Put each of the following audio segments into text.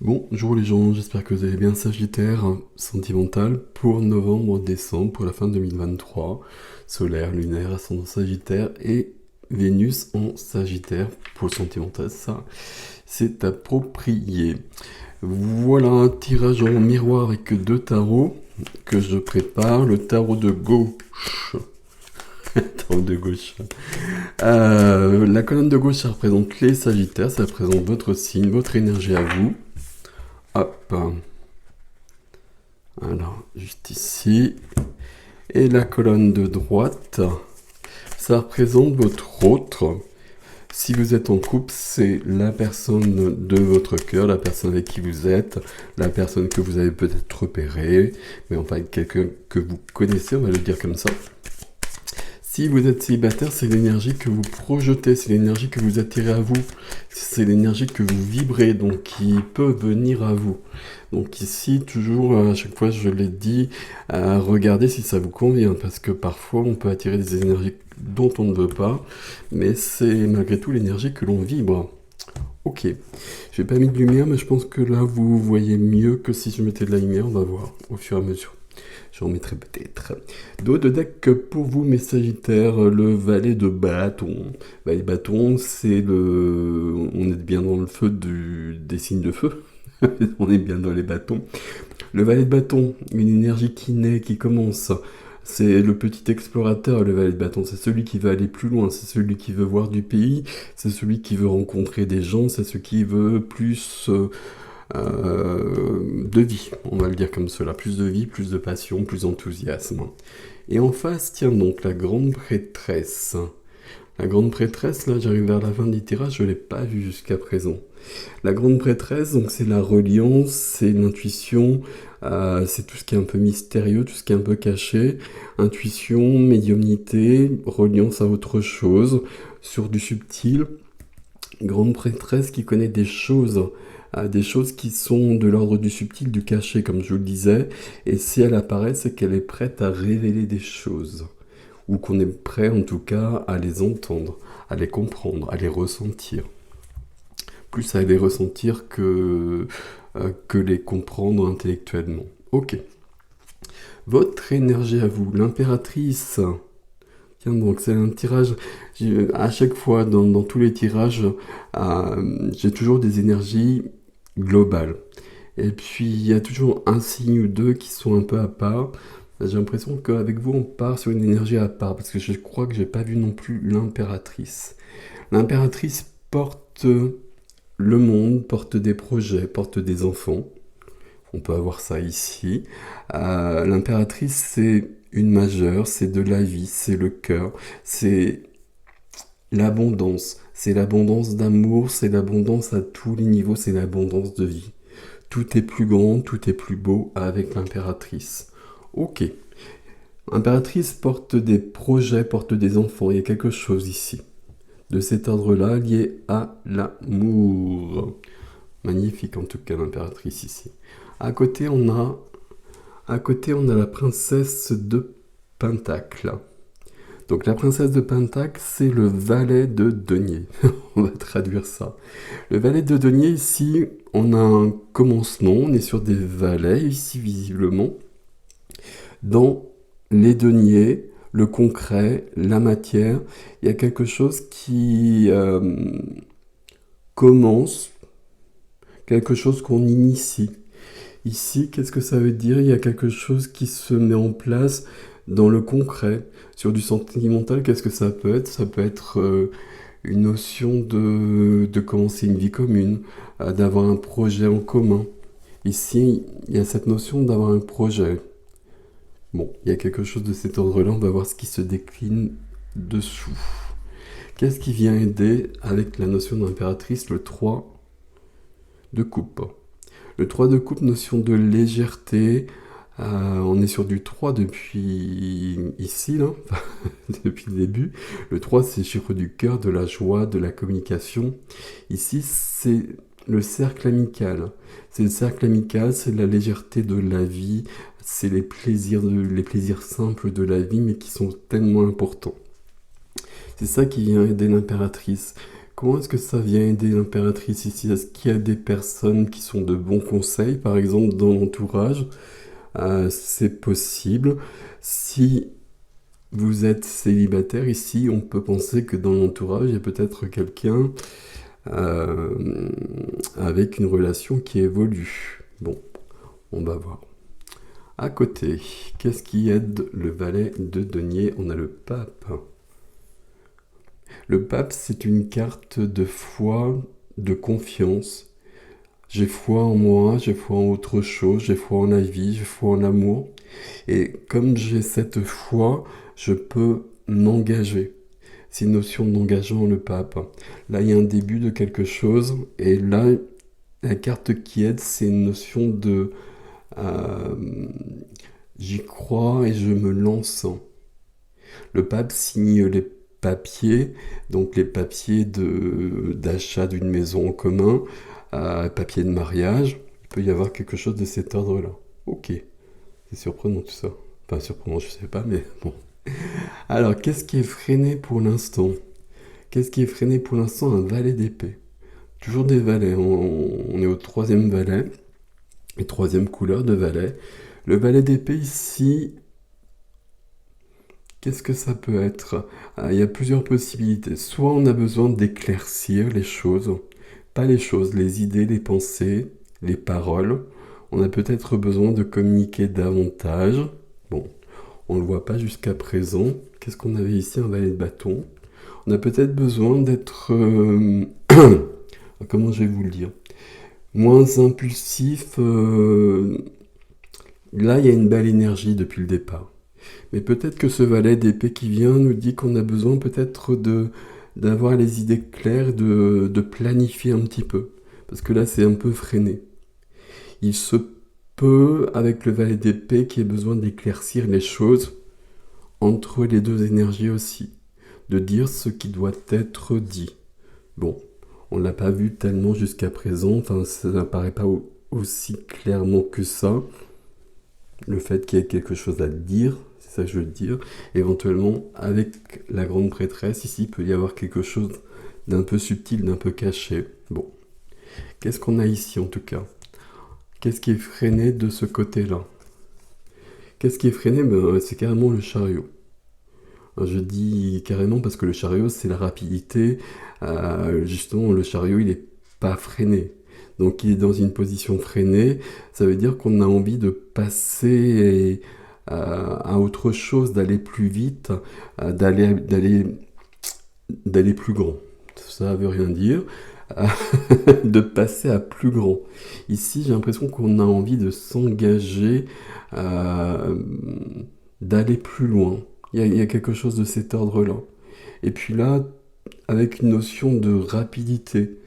Bonjour les gens, j'espère que vous allez bien. Sagittaire sentimental pour novembre-décembre, pour la fin 2023. Solaire, lunaire, ascendant Sagittaire et Vénus en Sagittaire pour le sentimental. Ça, c'est approprié. Voilà un tirage en miroir avec deux tarots que je prépare. Le tarot de gauche. Tarot de gauche. La colonne de gauche, ça représente les Sagittaires, ça représente votre signe, votre énergie à vous. Hop. Alors, juste ici. Et la colonne de droite, ça représente votre autre. Si vous êtes en couple, c'est la personne de votre cœur, la personne avec qui vous êtes, la personne que vous avez peut-être repérée, mais enfin quelqu'un que vous connaissez, on va le dire comme ça. Si vous êtes célibataire, c'est l'énergie que vous projetez, c'est l'énergie que vous attirez à vous, c'est l'énergie que vous vibrez, donc qui peut venir à vous. Donc ici, toujours, à chaque fois, je l'ai dit, regardez si ça vous convient, parce que parfois, on peut attirer des énergies dont on ne veut pas, mais c'est malgré tout l'énergie que l'on vibre. Ok, j'ai pas mis de lumière, mais je pense que là, vous voyez mieux que si je mettais de la lumière, on va voir au fur et à mesure. J'en mettrai peut-être. Dos de deck pour vous, mes Sagittaires, le valet de bâton. Valet de bâton, c'est le... On est bien dans le feu des signes de feu. On est bien dans les bâtons. Le valet de bâton, une énergie qui naît, qui commence. C'est le petit explorateur, le valet de bâton. C'est celui qui veut aller plus loin, c'est celui qui veut voir du pays, c'est celui qui veut rencontrer des gens, c'est celui qui veut plus de vie, on va le dire comme cela. Plus de vie, plus de passion, plus d'enthousiasme. Et en face, tiens donc, la grande prêtresse. La grande prêtresse, là, j'arrive vers la fin du tirage, je ne l'ai pas vue jusqu'à présent. La grande prêtresse, donc c'est la reliance, c'est l'intuition, c'est tout ce qui est un peu mystérieux, tout ce qui est un peu caché. Intuition, médiumnité, reliance à autre chose, sur du subtil. Grande prêtresse qui connaît des choses qui sont de l'ordre du subtil, du caché, comme je vous le disais. Et si elle apparaît, c'est qu'elle est prête à révéler des choses. Ou qu'on est prêt, en tout cas, à les entendre, à les comprendre, à les ressentir. Plus à les ressentir que les comprendre intellectuellement. Ok. Votre énergie à vous, l'impératrice. Tiens donc, c'est un tirage. À chaque fois, dans tous les tirages, j'ai toujours des énergies globales. Et puis, il y a toujours un signe ou deux qui sont un peu à part. J'ai l'impression qu'avec vous, on part sur une énergie à part, parce que je crois que j'ai pas vu non plus l'impératrice. L'impératrice porte le monde, porte des projets, porte des enfants. On peut avoir ça ici. L'impératrice, c'est une majeure, c'est de la vie, c'est le cœur, c'est l'abondance. C'est l'abondance d'amour, c'est l'abondance à tous les niveaux, c'est l'abondance de vie. Tout est plus grand, tout est plus beau avec l'impératrice. Ok. L'impératrice porte des projets, porte des enfants. Il y a quelque chose ici. De cet ordre-là, lié à l'amour. Magnifique en tout cas l'impératrice ici. À côté, on a la princesse de Pentacle. Donc la princesse de Pentacle, c'est le valet de denier. On va traduire ça. Le valet de denier, ici, on a un commencement, on est sur des valets, ici visiblement. Dans les deniers, le concret, la matière, il y a quelque chose qui commence, quelque chose qu'on initie. Ici, qu'est-ce que ça veut dire? Il y a quelque chose qui se met en place dans le concret. Sur du sentimental, qu'est-ce que ça peut être? Ça peut être une notion de commencer une vie commune, d'avoir un projet en commun. Ici, il y a cette notion d'avoir un projet. Bon, il y a quelque chose de cet ordre-là, on va voir ce qui se décline dessous. Qu'est-ce qui vient aider avec la notion d'impératrice, le 3 de coupe? Le 3 de coupe, notion de légèreté. On est sur du 3 depuis ici, là, depuis le début. Le 3, c'est le chiffre du cœur, de la joie, de la communication. Ici, c'est le cercle amical. C'est le cercle amical, c'est la légèreté de la vie, c'est les plaisirs simples de la vie, mais qui sont tellement importants. C'est ça qui vient aider l'impératrice. Comment est-ce que ça vient aider l'impératrice ici? Est-ce qu'il y a des personnes qui sont de bons conseils, par exemple, dans l'entourage? C'est possible. Si vous êtes célibataire ici, on peut penser que dans l'entourage, il y a peut-être quelqu'un euh, avec une relation qui évolue. Bon, on va voir. À côté, qu'est-ce qui aide le valet de denier? On a le pape. Le pape, c'est une carte de foi, de confiance. J'ai foi en moi, j'ai foi en autre chose, j'ai foi en la vie, j'ai foi en l'amour. Et comme j'ai cette foi, je peux m'engager. C'est une notion d'engagement, le pape. Là, il y a un début de quelque chose. Et là, la carte qui aide, c'est une notion de euh, j'y crois et je me lance. Le pape signe les papiers, donc les papiers d'achat d'une maison en commun, papier de mariage. Il peut y avoir quelque chose de cet ordre-là. Ok, c'est surprenant tout ça. Enfin, surprenant, je sais pas, mais bon. Alors, qu'est-ce qui est freiné pour l'instant? Qu'est-ce qui est freiné pour l'instant? Un valet d'épée. Toujours des valets. On est au troisième valet. Et troisième couleur de valet. Le valet d'épée ici, qu'est-ce que ça peut être? Il y a plusieurs possibilités. Soit on a besoin d'éclaircir les choses. Pas les choses, les idées, les pensées, les paroles. On a peut-être besoin de communiquer davantage. Bon, on ne le voit pas jusqu'à présent. Qu'est-ce qu'on avait ici? Un valet de bâton. On a peut-être besoin d'être... comment je vais vous le dire? Moins impulsif. Là, il y a une belle énergie depuis le départ. Mais peut-être que ce valet d'épée qui vient nous dit qu'on a besoin peut-être d'avoir les idées claires, de planifier un petit peu. Parce que là, c'est un peu freiné. Il se peut, avec le valet d'épée, qu'il y ait besoin d'éclaircir les choses entre les deux énergies aussi. De dire ce qui doit être dit. Bon, on ne l'a pas vu tellement jusqu'à présent, enfin ça n'apparaît pas aussi clairement que ça. Le fait qu'il y ait quelque chose à dire, c'est ça que je veux dire. Éventuellement, avec la grande prêtresse, ici, il peut y avoir quelque chose d'un peu subtil, d'un peu caché. Bon, qu'est-ce qu'on a ici en tout cas? Qu'est-ce qui est freiné de ce côté-là? Qu'est-ce qui est freiné? C'est carrément le chariot. Je dis carrément parce que le chariot, c'est la rapidité. Justement, le chariot, il n'est pas freiné. Donc, il est dans une position freinée. Ça veut dire qu'on a envie de passer à autre chose, d'aller plus vite, d'aller plus grand. Ça veut rien dire. De passer à plus grand. Ici, j'ai l'impression qu'on a envie de s'engager, d'aller plus loin. Il y a quelque chose de cet ordre-là. Et puis là, avec une notion de rapidité,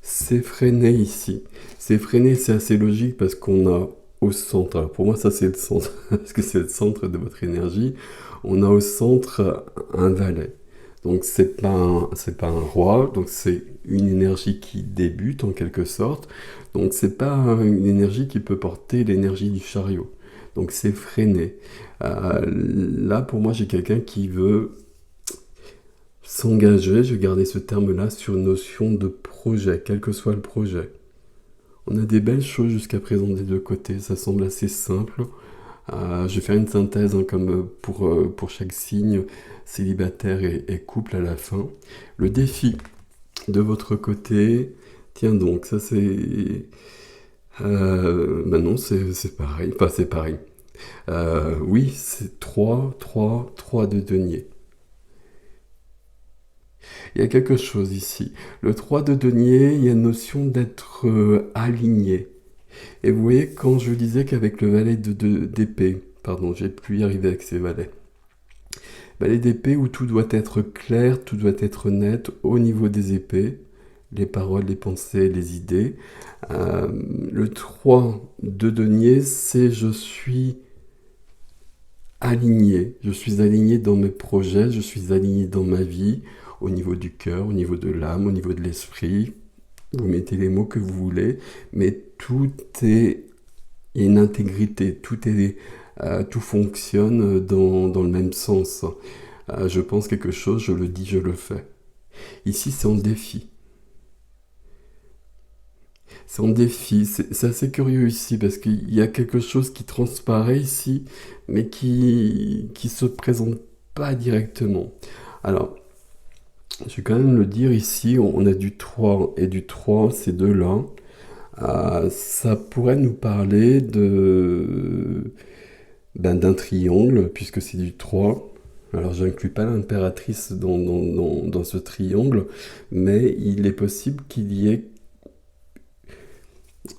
c'est freiné ici. C'est freiné, c'est assez logique parce qu'on a au centre, alors pour moi ça c'est le centre, parce que c'est le centre de votre énergie, on a au centre un valet. Donc c'est pas un roi, donc c'est une énergie qui débute en quelque sorte. Donc c'est pas une énergie qui peut porter l'énergie du chariot. Donc c'est freiné. Là pour moi j'ai quelqu'un qui veut s'engager, je vais garder ce terme-là, sur une notion de projet, quel que soit le projet. On a des belles choses jusqu'à présent des deux côtés, ça semble assez simple. Je vais faire une synthèse comme pour chaque signe, célibataire et couple à la fin. Le défi de votre côté, tiens donc, ça c'est... non, c'est pareil, enfin c'est pareil. Oui, c'est 3 de denier. Il y a quelque chose ici. Le 3 de denier, il y a une notion d'être aligné. Et vous voyez, quand je disais qu'avec le valet d'épée, pardon, j'ai plus y arriver avec ces valets. Valet d'épée où tout doit être clair, tout doit être net au niveau des épées, les paroles, les pensées, les idées. Le 3 de denier, c'est je suis aligné dans mes projets, je suis aligné dans ma vie, au niveau du cœur, au niveau de l'âme, au niveau de l'esprit. Vous mettez les mots que vous voulez, mais tout est une intégrité, tout fonctionne dans le même sens. Je pense quelque chose, je le dis, je le fais. Ici, c'est en défi. C'est en défi. C'est assez curieux ici parce qu'il y a quelque chose qui transparaît ici, mais qui se présente pas directement. Alors, je vais quand même le dire ici, on a du 3 et du 3, ces deux-là. Ça pourrait nous parler d'un triangle, puisque c'est du 3. Alors, j'inclus pas l'impératrice dans ce triangle, mais il est possible qu'il y ait,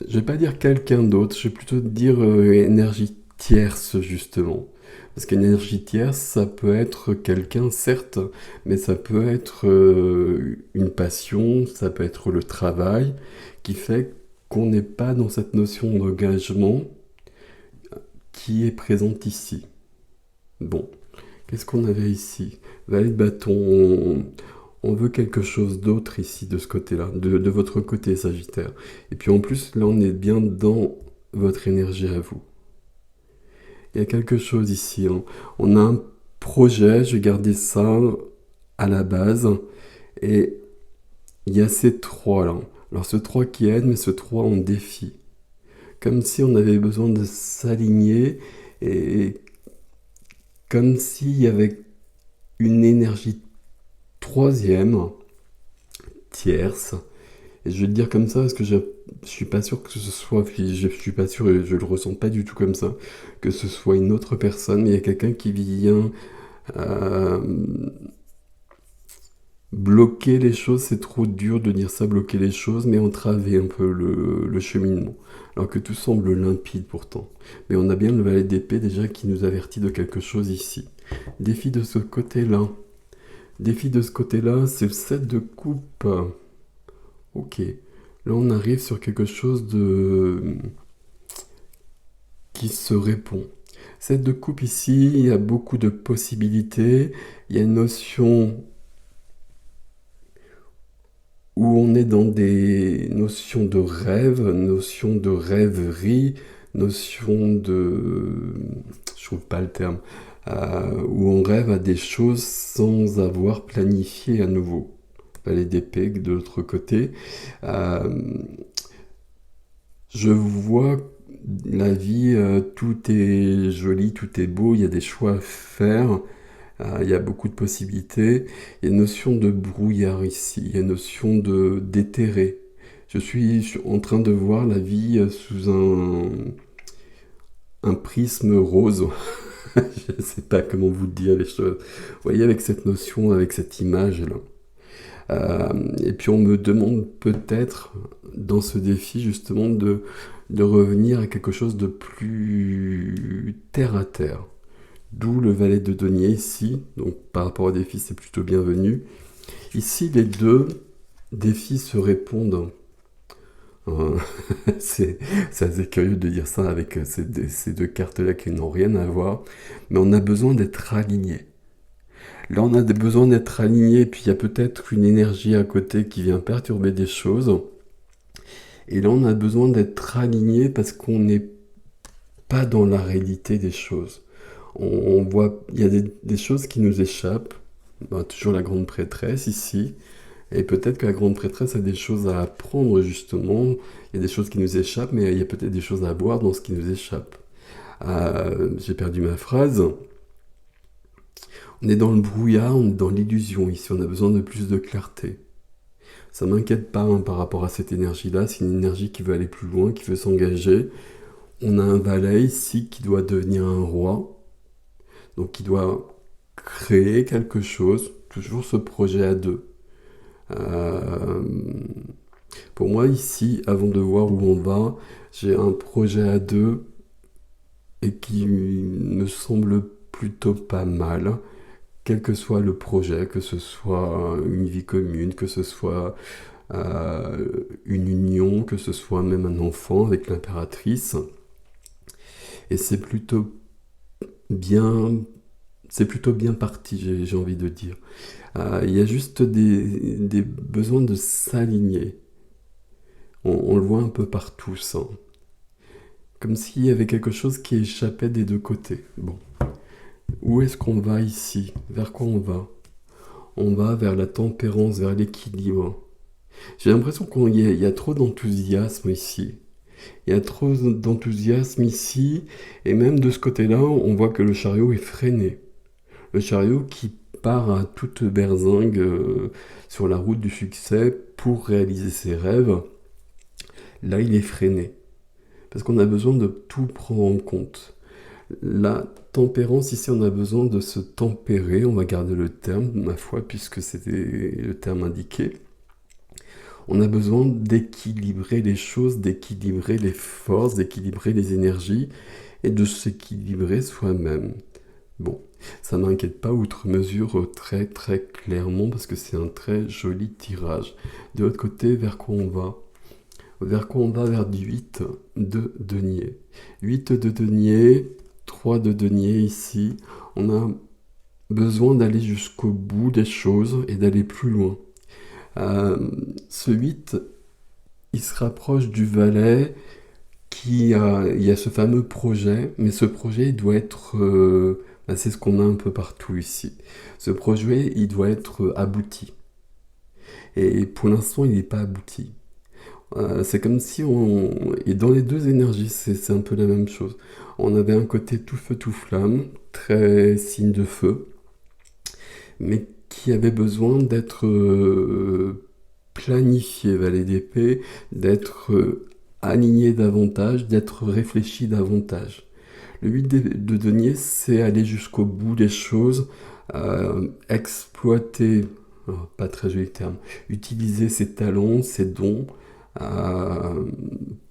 je vais pas dire quelqu'un d'autre, je vais plutôt dire énergie tierce, justement. Parce qu'une énergie tierce, ça peut être quelqu'un, certes, mais ça peut être une passion, ça peut être le travail, qui fait qu'on n'est pas dans cette notion d'engagement qui est présente ici. Bon, qu'est-ce qu'on avait ici? Valet de bâton, on veut quelque chose d'autre ici, de ce côté-là, de votre côté, Sagittaire. Et puis en plus, là, on est bien dans votre énergie à vous. Il y a quelque chose ici, hein. On a un projet, je vais garder ça à la base, et il y a ces trois là. Alors ce 3 qui aide, mais ce 3 en défi. Comme si on avait besoin de s'aligner, et comme s'il y avait une énergie troisième, tierce. Et je vais le dire comme ça parce que je suis pas sûr que ce soit, je suis pas sûr et je le ressens pas du tout comme ça, que ce soit une autre personne, mais il y a quelqu'un qui vient euh, bloquer les choses. C'est trop dur de dire ça, bloquer les choses, mais entraver un peu le cheminement. Alors que tout semble limpide pourtant. Mais on a bien le valet d'épée déjà qui nous avertit de quelque chose ici. Défi de ce côté-là. Défi de ce côté-là, c'est le 7 de coupe. Ok. Là, on arrive sur quelque chose de qui se répond. 7 de coupe ici, il y a beaucoup de possibilités. Il y a une notion où on est dans des notions de rêve, notions de rêverie, notions de... Je trouve pas le terme. Où on rêve à des choses sans avoir planifié à nouveau. Valet d'épée de l'autre côté. Euh, je vois la vie, tout est joli, tout est beau, il y a des choix à faire, il y a beaucoup de possibilités. Il y a une notion de brouillard ici, il y a une notion de d'éthéré. Je suis en train de voir la vie sous un prisme rose. Je ne sais pas comment vous dire les choses. Vous voyez, avec cette notion, avec cette image-là. Et puis on me demande peut-être dans ce défi justement de revenir à quelque chose de plus terre à terre. D'où le valet de denier ici. Donc par rapport au défi, c'est plutôt bienvenu. Ici, les deux défis se répondent. Euh, c'est assez curieux de dire ça avec ces deux cartes-là qui n'ont rien à voir. Mais on a besoin d'être alignés. Là, on a besoin d'être aligné, puis il y a peut-être une énergie à côté qui vient perturber des choses. Et là, on a besoin d'être aligné parce qu'on n'est pas dans la réalité des choses. On voit, il y a des choses qui nous échappent. Ben, toujours la grande prêtresse ici. Et peut-être que la grande prêtresse a des choses à apprendre justement. Il y a des choses qui nous échappent, mais il y a peut-être des choses à voir dans ce qui nous échappe. J'ai perdu ma phrase. On est dans le brouillard, on est dans l'illusion ici, on a besoin de plus de clarté. Ça m'inquiète pas hein, par rapport à cette énergie-là, c'est une énergie qui veut aller plus loin, qui veut s'engager. On a un valet ici qui doit devenir un roi, donc qui doit créer quelque chose, toujours ce projet à deux. Euh, pour moi ici, avant de voir où on va, j'ai un projet à deux et qui me semble plutôt pas mal. Quel que soit le projet, que ce soit une vie commune, que ce soit une union, que ce soit même un enfant avec l'impératrice. Et bien, c'est plutôt bien parti, j'ai envie de dire. Il y a juste des besoins de s'aligner. On le voit un peu partout, ça. Comme s'il y avait quelque chose qui échappait des deux côtés. Bon. Où est-ce qu'on va ici? Vers quoi on va? on va vers la tempérance, vers l'équilibre. J'ai l'impression qu'il y a trop d'enthousiasme ici. Il y a trop d'enthousiasme ici, et même de ce côté-là, on voit que le chariot est freiné. Le chariot qui part à toute berzingue sur la route du succès pour réaliser ses rêves, là il est freiné. Parce qu'on a besoin de tout prendre en compte. La tempérance, ici on a besoin de se tempérer, on va garder le terme, ma foi, puisque c'était le terme indiqué. On a besoin d'équilibrer les choses, d'équilibrer les forces, d'équilibrer les énergies et de s'équilibrer soi-même. Bon, ça m'inquiète pas outre mesure très très clairement parce que c'est un très joli tirage. De l'autre côté, vers quoi on va? Vers quoi on va? Vers du 8 de denier. 8 de denier, 3 de denier ici. On a besoin d'aller jusqu'au bout des choses et d'aller plus loin. Ce 8, il se rapproche du valet il y a ce fameux projet, mais ce projet il doit être, c'est ce qu'on a un peu partout ici. Ce projet, il doit être abouti. Et pour l'instant, il n'est pas abouti. C'est comme si on... Et dans les deux énergies, c'est un peu la même chose. On avait un côté tout feu, tout flamme, très signe de feu, mais qui avait besoin d'être planifié, valet d'épée, d'être aligné davantage, d'être réfléchi davantage. Le 8 de denier, c'est aller jusqu'au bout des choses, exploiter, pas très joli terme, utiliser ses talents, ses dons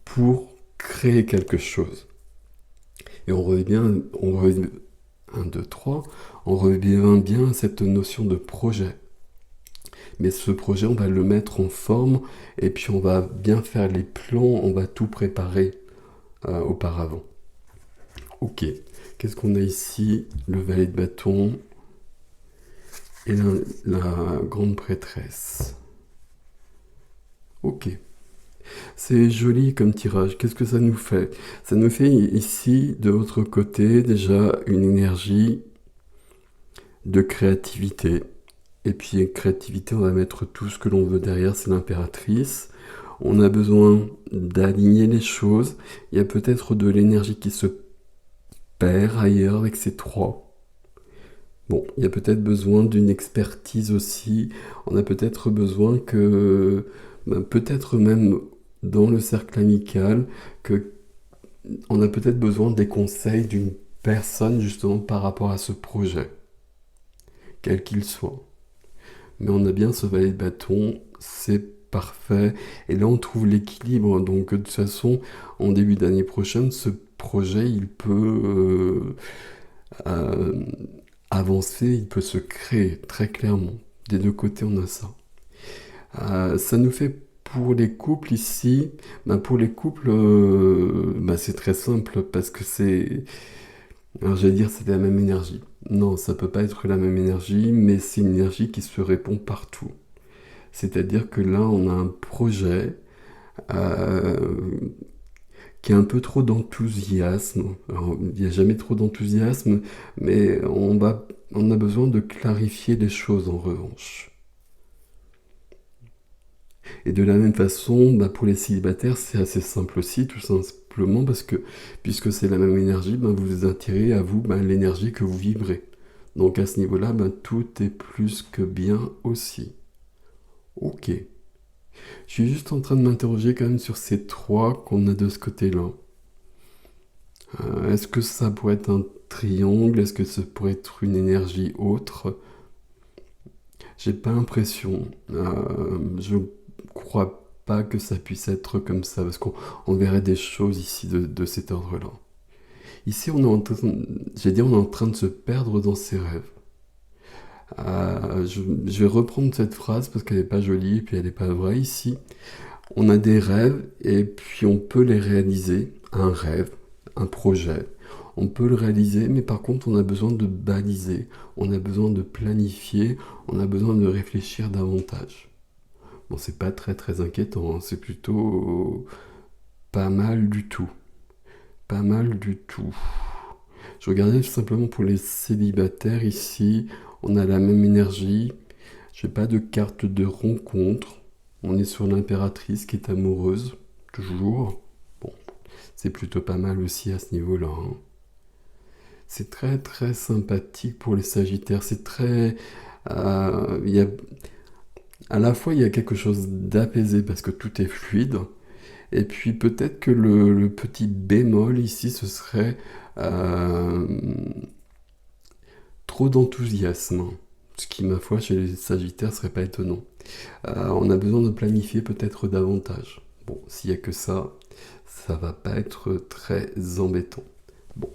pour créer quelque chose. Et on revient 1, 2, 3, on revient bien à cette notion de projet. Mais ce projet, on va le mettre en forme et puis on va bien faire les plans, on va tout préparer auparavant. Ok, qu'est-ce qu'on a ici? Le valet de bâton et la grande prêtresse. Ok, c'est joli comme tirage. Qu'est-ce que ça nous fait? Ça nous fait ici, de l'autre côté, déjà une énergie de créativité. Et puis créativité, on va mettre tout ce que l'on veut derrière, c'est l'impératrice. On a besoin d'aligner les choses. Il y a peut-être de l'énergie qui se perd ailleurs avec ces 3. Bon, il y a peut-être besoin d'une expertise aussi. On a peut-être besoin que, peut-être même dans le cercle amical, que on a peut-être besoin des conseils d'une personne justement par rapport à ce projet, quel qu'il soit. Mais on a bien ce valet de bâton, c'est parfait. Et là, on trouve l'équilibre. Donc, de toute façon, en début d'année prochaine, ce projet, il peut avancer, il peut se créer très clairement. Des deux côtés, on a ça. Ça nous fait pour les couples ici, pour les couples, c'est très simple parce que c'est... Alors j'allais dire c'est la même énergie. Non, ça peut pas être la même énergie, mais c'est une énergie qui se répond partout. C'est-à-dire que là, on a un projet qui a un peu trop d'enthousiasme. Alors, il n'y a jamais trop d'enthousiasme, mais on a besoin de clarifier les choses en revanche. Et de la même façon, pour les célibataires, c'est assez simple aussi, tout simplement parce que, puisque c'est la même énergie, vous attirez à vous l'énergie que vous vibrez. Donc à ce niveau-là, tout est plus que bien aussi. Ok. Je suis juste en train de m'interroger quand même sur ces 3 qu'on a de ce côté-là. Est-ce que ça pourrait être un triangle? Est-ce que ça pourrait être une énergie autre? J'ai pas l'impression. Je crois pas que ça puisse être comme ça, parce qu'on verrait des choses ici de cet ordre-là. Ici, on est en train de se perdre dans ses rêves. Je vais reprendre cette phrase parce qu'elle n'est pas jolie et puis elle n'est pas vraie ici. On a des rêves et puis on peut les réaliser. Un rêve, un projet, on peut le réaliser, mais par contre on a besoin de baliser, on a besoin de planifier, on a besoin de réfléchir davantage. Bon, c'est pas très très inquiétant, hein, c'est plutôt pas mal du tout. Pas mal du tout. Je regardais tout simplement pour les célibataires ici, on a la même énergie, J'ai pas de carte de rencontre. On est sur l'impératrice qui est amoureuse, toujours. Bon, c'est plutôt pas mal aussi à ce niveau-là, hein. C'est très très sympathique pour les Sagittaires. C'est très... il y a, à la fois, il y a quelque chose d'apaisé parce que tout est fluide. Et puis peut-être que le petit bémol ici, ce serait euh, trop d'enthousiasme. Ce qui, ma foi, chez les Sagittaires, serait pas étonnant. On a besoin de planifier peut-être davantage. Bon, s'il y a que ça va pas être très embêtant. Bon,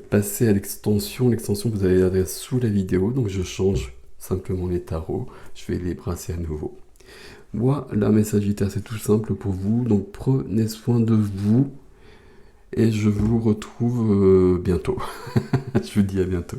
passer à l'extension. L'extension, vous avez l'adresse sous la vidéo, donc je change simplement les tarots. Je vais les brasser à nouveau. Voilà, mes Sagittaires, c'est tout simple pour vous. Donc prenez soin de vous et je vous retrouve bientôt. Je vous dis à bientôt.